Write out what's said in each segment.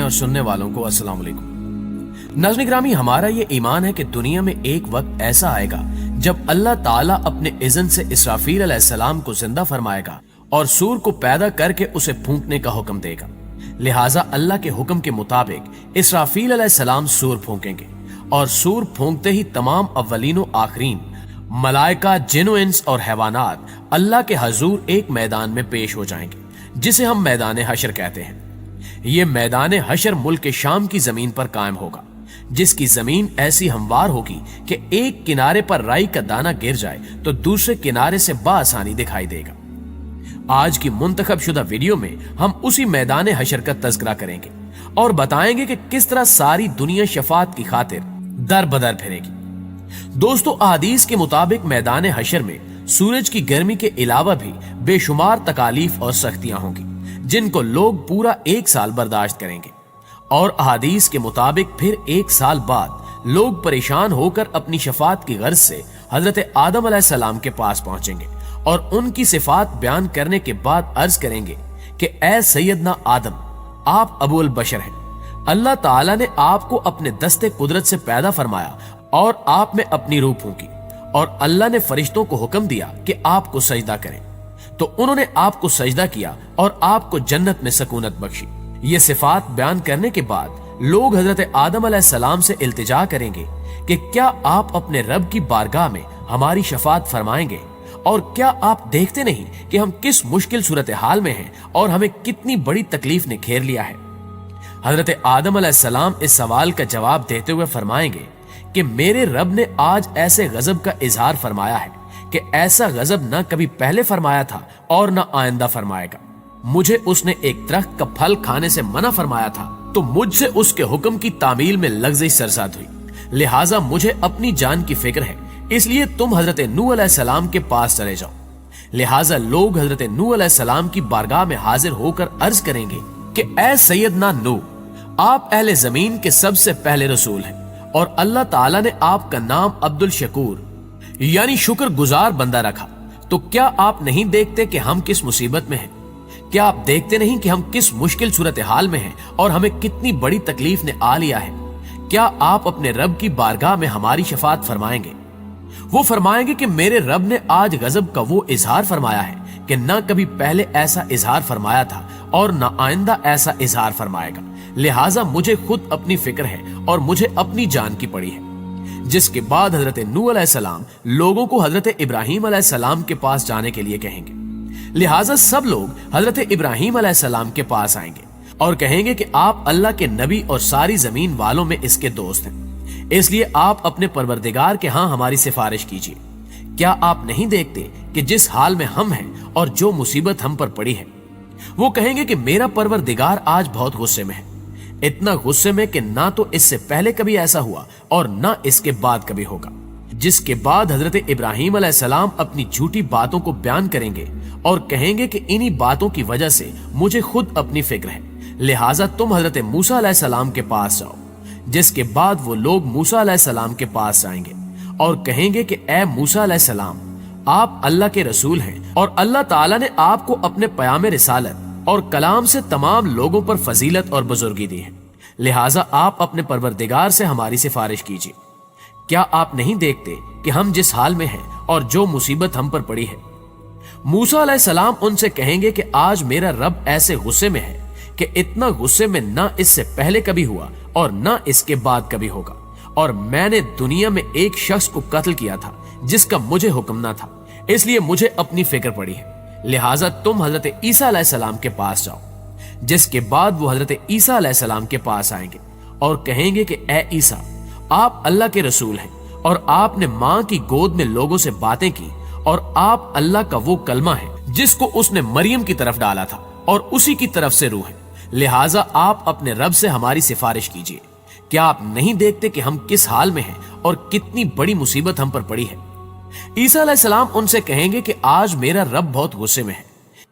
और सुनने वालों को अस्सलाम वालेकुम। नाज़रीन गिरामी, हमारा ये ईमान है कि दुनिया में एक वक्त ऐसा आएगा जब अल्लाह ताला अपने इज़्न से इसराफील अलैहिस्सलाम को जिंदा फरमाएगा और सूर को पैदा करके उसे फूंकने का हुक्म देगा। लिहाजा अल्लाह के हुक्म के मुताबिक इसराफील अलैहिस्सलाम सूर फूंकेंगे और सूर फूंकते ही तमाम अव्वलीन व आखरीन, मलाइका, जिन व इंस और हैवानात अल्लाह के हजूर एक मैदान में पेश हो जाएंगे, जिसे हम मैदान हशर कहते हैं। ये मैदान हशर मुल्क शाम की जमीन पर कायम होगा, जिसकी जमीन ऐसी हमवार होगी कि एक किनारे पर राई का दाना गिर जाए तो दूसरे किनारे से बासानी दिखाई देगा। आज की मुंतखब शुदा वीडियो में हम उसी मैदान हशर का तज़किरा करेंगे और बताएंगे कि किस तरह सारी दुनिया शफात की खातिर दर बदर फिरेगी। दोस्तों, अहादीस के मुताबिक मैदान हशर में सूरज की गर्मी के अलावा भी बेशुमार तकालीफ और सख्तियां होंगी, जिनको लोग पूरा एक साल बर्दाश्त करेंगे। और अहादीस के मुताबिक फिर एक साल बाद लोग परेशान होकर अपनी शफात की गर्ज से हजरत आदम अलैहिस्सलाम के पास पहुंचेंगे और उनकी सिफात बयान करने के बाद अर्ज करेंगे कि ए सैयदना आदम, आप अबुल बशर हैं। अल्लाह ताला ने आपको अपने दस्ते कुदरत से पैदा फरमाया और आप में अपनी रूह फूंकी और अल्लाह ने फरिश्तों को हुक्म दिया कि आपको सजदा करें, तो उन्होंने आपको सजदा किया और आपको जन्नत में सकूनत बख्शी। ये सिफात बयान करने के बाद लोग हजरत आदम अलैहिस्सलाम से इल्तिजा करेंगे कि क्या आप अपने रब की बारगाह में हमारी शफात फरमाएंगे, और क्या आप देखते नहीं कि हम किस मुश्किल सूरत हाल में हैं और हमें कितनी बड़ी तकलीफ ने घेर लिया है। हजरत आदम अलैहिस्सलाम इस सवाल का जवाब देते हुए फरमाएंगे कि मेरे रब ने आज ऐसे गजब का इजहार फरमाया है कि ऐसा गजब न कभी पहले फरमाया था और न आइंदा फरमाएगा। मुझे उसने एक दरख्त का फल खाने से मना फरमाया था, तो मुझसे उसके हुक्म की तामील में लग्ज़ सरसाद हुई। लिहाजा मुझे अपनी जान की फिक्र है, इसलिए तुम हजरत नूह अलैहिस्सलाम के पास चले जाओ। लिहाजा लोग हजरत नूह अलैहिस्सलाम की बारगाह में हाजिर होकर अर्ज करेंगे कि ए सैयदना नूह, आप अहले जमीन के सबसे पहले रसूल हैं और अल्लाह ताला ने आपका नाम अब्दुल शकूर यानी शुक्र गुजार बंदा रखा। तो क्या आप नहीं देखते कि हम किस मुसीबत में हैं? क्या आप देखते नहीं कि हम किस मुश्किल सूरत हाल में हैं और हमें कितनी बड़ी तकलीफ ने आ लिया है? क्या आप अपने रब की बारगाह में हमारी शफात फरमाएंगे? वो फरमाएंगे कि मेरे रब ने आज गजब का वो इजहार फरमाया है कि न कभी पहले ऐसा इजहार फरमाया था और न आइंदा ऐसा इजहार फरमाएगा। लिहाजा मुझे खुद अपनी फिक्र है और मुझे अपनी जान की पड़ी है। जिसके बाद हजरत नूह अलैहिस्सलाम लोगों को हजरत इब्राहीम अलैहिस्सलाम के पास जाने के लिए कहेंगे। लिहाजा सब लोग हजरत इब्राहीम अलैहिस्सलाम के पास आएंगे और कहेंगे कि आप अल्लाह के नबी और सारी जमीन वालों में इसके दोस्त हैं, इसलिए आप अपने परवरदिगार के यहाँ हमारी सिफारिश कीजिए। क्या आप नहीं देखते कि जिस हाल में हम हैं और जो मुसीबत हम पर पड़ी है? वो कहेंगे कि मेरा परवरदिगार आज बहुत गुस्से में है, इतना गुस्से में कि ना तो इससे पहले कभी ऐसा हुआ और ना इसके बाद कभी होगा। जिसके बाद हजरत इब्राहीम अलैहिस्सलाम अपनी झूठी बातों को बयान करेंगे और कहेंगे कि इन्हीं बातों की वजह से मुझे खुद अपनी फिक्र है, लिहाजा तुम हजरत मूसा अलैहिस्सलाम के पास जाओ। जिसके बाद वो लोग मूसा अलैहिस्सलाम के पास जाएंगे और कहेंगे कि ए मूसा अलैहिस्सलाम, आप अल्लाह के रसूल हैं और अल्लाह ताला ने आपको अपने पयाम रिसालत और कलाम से तमाम लोगों पर फजीलत और बुजुर्गी दी है। लिहाजा आप अपने परवरदिगार से हमारी सिफारिश कीजिए। क्या आप नहीं देखते कि हम जिस हाल में हैं और जो मुसीबत हम पर पड़ी है? मूसा अलैहिस्सलाम उनसे कहेंगे कि आज मेरा रब ऐसे गुस्से में है कि इतना गुस्से में ना इससे पहले कभी हुआ और ना इसके बाद कभी होगा, और मैंने दुनिया में एक शख्स को कत्ल किया था जिसका मुझे हुक्म ना था, इसलिए मुझे अपनी फिक्र पड़ी है। लिहाजा तुम हजरत ईसा अलैहिस्सलाम के पास जाओ। जिसके बाद वो हजरत ईसा अलैहिस्सलाम के पास आएंगे और कहेंगे कि ए ईसा, आप अल्लाह के रसूल हैं और आपने माँ की गोद में लोगों से बातें की और आप अल्लाह का वो कलमा है जिसको उसने मरियम की तरफ डाला था और उसी की तरफ से रूह है। लिहाजा आप अपने रब से हमारी सिफारिश कीजिए। क्या आप नहीं देखते कि हम किस हाल में हैं और कितनी बड़ी मुसीबत हम पर पड़ी है? ईसा अलैहिस्सलाम उनसे कहेंगे कि आज मेरा रब बहुत गुस्से में है,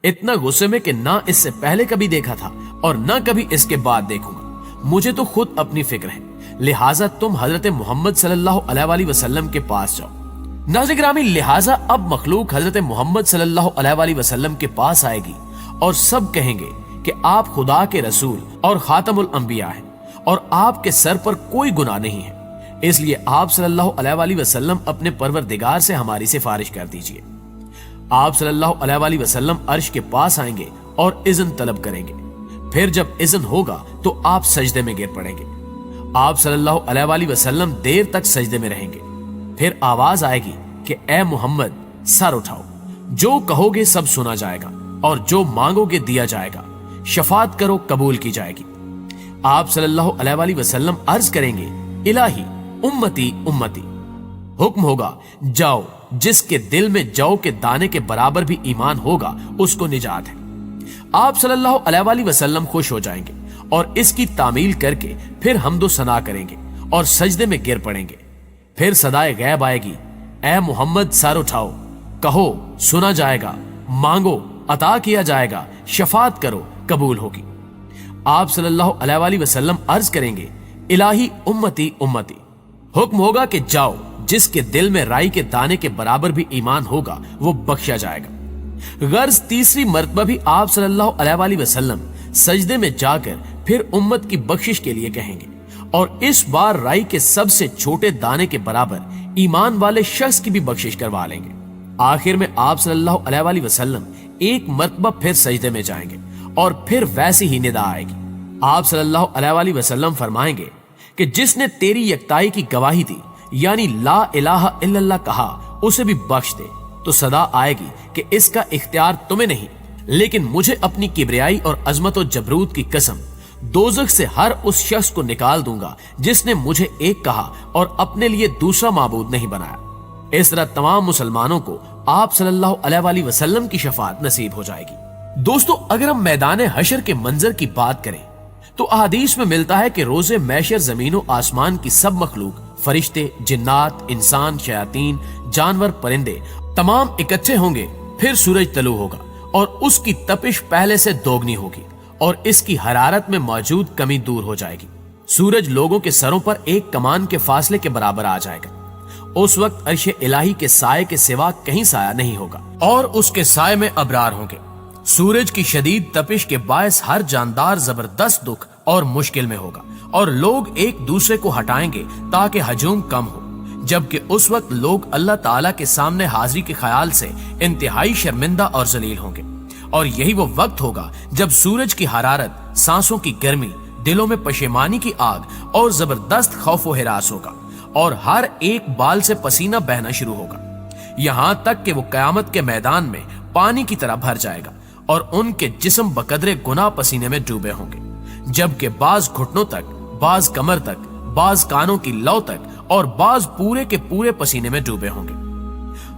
इतना गुस्से में कि ना इससे पहले कभी देखा था और ना कभी इसके बाद देखूंगा। मुझे तो खुद अपनी फिक्र है, लिहाजा तुम हजरत मोहम्मद सल्लल्लाहु अलैहि वसल्लम के पास जाओ। नाज़रीन गिरामी, लिहाजा अब मखलूक हजरत मोहम्मद सल्लल्लाहु अलैहि वसल्लम के पास आएगी और सब कहेंगे کہ آپ خدا کے رسول اور خاتم الانبیاء ہیں اور آپ کے سر پر کوئی گناہ نہیں ہے، اس لیے آپ صلی اللہ علیہ وآلہ وسلم اپنے پروردگار سے ہماری سفارش کر دیجئے۔ آپ صلی اللہ علیہ وآلہ وسلم عرش کے پاس آئیں گے اور اذن طلب کریں گے، پھر جب اذن ہوگا تو آپ سجدے میں گر پڑیں گے۔ آپ صلی اللہ علیہ وآلہ وسلم دیر تک سجدے میں رہیں گے، پھر آواز آئے گی کہ اے محمد سر اٹھاؤ، جو کہو گے سب سنا جائے گا اور جو مانگو گے دیا جائے گا، شفاعت کرو قبول کی جائے گی۔ آپ صلی اللہ علیہ وآلہ وسلم عرض کریں گے الہی امتی امتی، حکم ہوگا جاؤ، جس کے دل میں جو کے دانے کے برابر بھی ایمان ہوگا اس کو نجات ہے۔ آپ صلی اللہ علیہ وآلہ وسلم خوش ہو جائیں گے اور اس کی تعمیل کر کے پھر حمد و ثنا کریں گے اور سجدے میں گر پڑیں گے، پھر صدائے غیب آئے گی اے محمد سر اٹھاؤ، کہو سنا جائے گا، مانگو عطا کیا جائے گا، شفاعت کرو قبول ہوگی۔ آپ صلی اللہ علیہ وآلہ وسلم عرض کریں گے الہی امتی امتی، حکم ہوگا کہ جاؤ، جس کے دل میں رائی کے دانے کے برابر بھی ایمان ہوگا وہ بخشا جائے گا۔ غرض تیسری مرتبہ بھی آپ صلی اللہ علیہ وآلہ وسلم سجدے میں جا کر پھر امت کی بخشش کے لیے کہیں گے اور اس بار رائی کے سب سے چھوٹے دانے کے برابر ایمان والے شخص کی بھی بخشش کروا لیں گے۔ آخر میں آپ صلی اللہ علیہ وآلہ وسلم ایک مرتبہ پھر سجدے میں جائیں گے اور پھر ویسی ہی ندا آئے گی۔ آپ صلی اللہ علیہ وآلہ وسلم فرمائیں گے کہ جس نے تیری یکتائی کی گواہی دی یعنی لا الہ الا اللہ کہا اسے بھی بخش دے، تو صدا آئے گی کہ اس کا اختیار تمہیں نہیں، لیکن مجھے اپنی کبریائی اور عظمت و جبروت کی قسم، دوزخ سے ہر اس شخص کو نکال دوں گا جس نے مجھے ایک کہا اور اپنے لیے دوسرا معبود نہیں بنایا۔ اس طرح تمام مسلمانوں کو آپ صلی اللہ علیہ وآلہ وسلم کی شفاعت نصیب ہو جائے گی۔ دوستو، اگر ہم میدان حشر کے منظر کی بات کریں تو احادیث میں ملتا ہے کہ روز محشر زمین و آسمان کی سب مخلوق، فرشتے، جنات، انسان، شیاطین، جانور، پرندے تمام اکٹھے ہوں گے، پھر سورج طلوع ہوگا اور اس کی تپش پہلے سے دوگنی ہوگی اور اس کی حرارت میں موجود کمی دور ہو جائے گی۔ سورج لوگوں کے سروں پر ایک کمان کے فاصلے کے برابر آ جائے گا۔ اس وقت عرش الہی کے سائے کے سوا کہیں سایہ نہیں ہوگا اور اس کے سائے میں ابرار ہوں گے۔ سورج کی شدید تپش کے باعث ہر جاندار زبردست دکھ اور مشکل میں ہوگا اور لوگ ایک دوسرے کو ہٹائیں گے تاکہ ہجوم کم ہو، جبکہ اس وقت لوگ اللہ تعالیٰ کے سامنے حاضری کے خیال سے انتہائی شرمندہ اور ذلیل ہوں گے، اور یہی وہ وقت ہوگا جب سورج کی حرارت، سانسوں کی گرمی، دلوں میں پشیمانی کی آگ اور زبردست خوف و ہراس ہوگا اور ہر ایک بال سے پسینہ بہنا شروع ہوگا، یہاں تک کہ وہ قیامت کے میدان میں پانی کی طرح بھر جائے گا اور ان کے جسم بقدر گناہ پسینے میں ڈوبے ہوں گے، جبکہ بعض گھٹنوں تک، بعض کمر تک، بعض کانوں کی لو تک اور بعض پورے کے پورے پسینے میں ڈوبے ہوں گے۔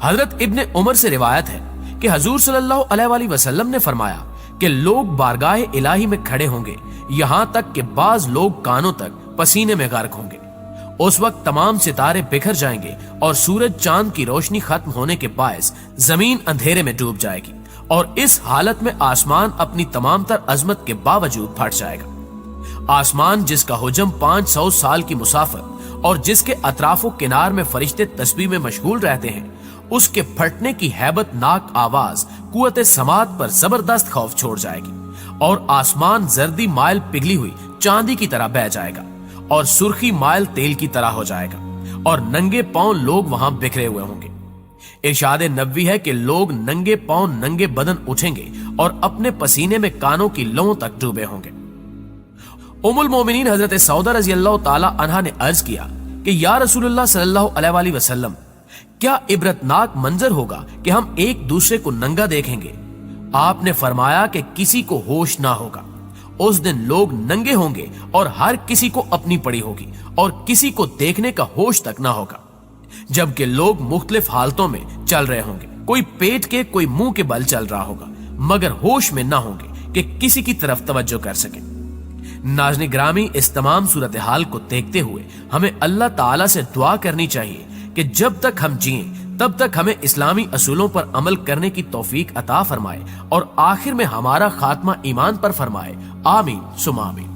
حضرت ابن عمر سے روایت ہے کہ حضور صلی اللہ علیہ وآلہ وسلم نے فرمایا کہ لوگ بارگاہ الہی میں کھڑے ہوں گے، یہاں تک کہ بعض لوگ کانوں تک پسینے میں غرق ہوں گے۔ اس وقت تمام ستارے بکھر جائیں گے اور سورج چاند کی روشنی ختم ہونے کے باعث زمین اندھیرے میں ڈوب جائے گی اور اس حالت میں آسمان اپنی تمام تر عظمت کے باوجود پھٹ جائے گا۔ آسمان جس کا حجم 500 سال کی مسافت اور جس کے اطراف و کنار میں فرشتے تسبیح میں مشغول رہتے ہیں، اس کے پھٹنے کی ہیبت ناک آواز قوت سماعت پر زبردست خوف چھوڑ جائے گی اور آسمان زردی مائل پگھلی ہوئی چاندی کی طرح بہ جائے گا اور سرخی مائل تیل کی طرح ہو جائے گا اور ننگے پاؤں لوگ وہاں بکھرے ہوئے ہوں گے۔ ارشاد نبوی ہے کہ لوگ ننگے پاؤں ننگے بدن اٹھیں گے اور اپنے پسینے میں کانوں کی لوؤں تک ڈوبے ہوں گے۔ ام المومنین حضرت سعودہ رضی اللہ تعالی عنہا نے عرض کیا کہ یا رسول اللہ صلی اللہ علیہ وآلہ وسلم، کیا عبرتناک منظر ہوگا کہ ہم ایک دوسرے کو ننگا دیکھیں گے؟ آپ نے فرمایا کہ کسی کو ہوش نہ ہوگا۔ اس دن لوگ ننگے ہوں گے اور ہر کسی کو اپنی پڑی ہوگی اور کسی کو دیکھنے کا ہوش تک نہ ہوگا، جبکہ لوگ مختلف حالتوں میں چل رہے ہوں گے، کوئی پیٹ کے کوئی منہ کے بل چل رہا ہوگا، مگر ہوش میں نہ ہوں گے کہ کسی کی طرف توجہ کر سکیں۔ ناظرین گرامی، اس تمام صورتحال کو دیکھتے ہوئے ہمیں اللہ تعالیٰ سے دعا کرنی چاہیے کہ جب تک ہم جئیں تب تک ہمیں اسلامی اصولوں پر عمل کرنے کی توفیق عطا فرمائے اور آخر میں ہمارا خاتمہ ایمان پر فرمائے۔ آمین ثم آمین۔